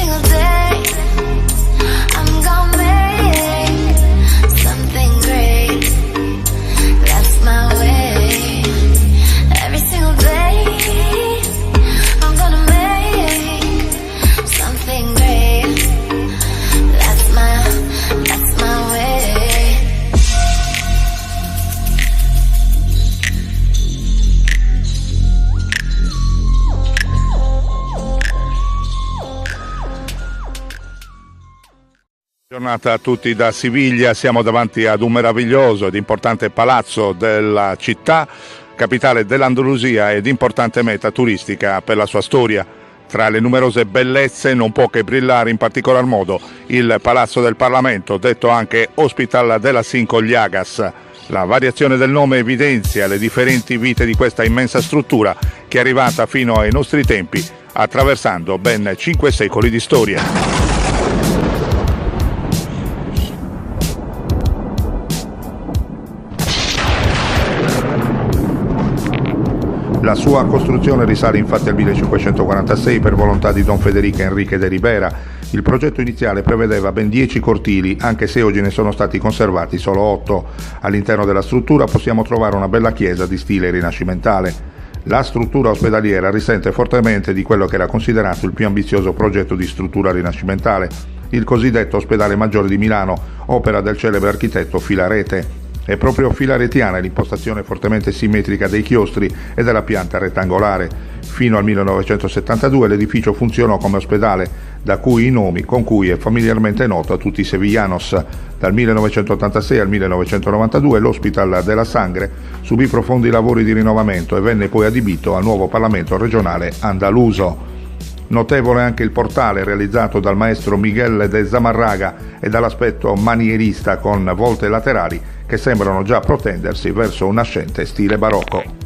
single day I'm gonna make something great. That's my way. Every single day I'm gonna make something great. That's my way. Giornata a tutti da Siviglia, siamo davanti ad un meraviglioso ed importante palazzo della città, capitale dell'Andalusia ed importante meta turistica per la sua storia. Tra le numerose bellezze non può che brillare in particolar modo il Palazzo del Parlamento, detto anche Hospital de las Cinco Llagas. La variazione del nome evidenzia le differenti vite di questa immensa struttura che è arrivata fino ai nostri tempi, attraversando ben 5 secoli di storia. La sua costruzione risale infatti al 1546 per volontà di Don Federico Enrique de Ribera. Il progetto iniziale prevedeva ben 10 cortili, anche se oggi ne sono stati conservati solo 8. All'interno della struttura possiamo trovare una bella chiesa di stile rinascimentale. La struttura ospedaliera risente fortemente di quello che era considerato il più ambizioso progetto di struttura rinascimentale, il cosiddetto Ospedale Maggiore di Milano, opera del celebre architetto Filarete. È proprio filaretiana l'impostazione fortemente simmetrica dei chiostri e della pianta rettangolare. Fino al 1972 l'edificio funzionò come ospedale, da cui i nomi con cui è familiarmente noto a tutti i sevillanos. Dal 1986 al 1992 l'Hospital de la Sangre subì profondi lavori di rinnovamento e venne poi adibito al nuovo Parlamento regionale andaluso. Notevole anche il portale realizzato dal maestro Miguel de Zamarraga e dall'aspetto manierista con volte laterali che sembrano già protendersi verso un nascente stile barocco.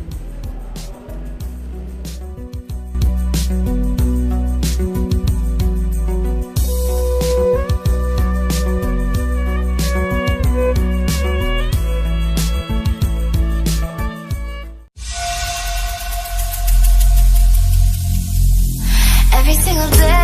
Every single day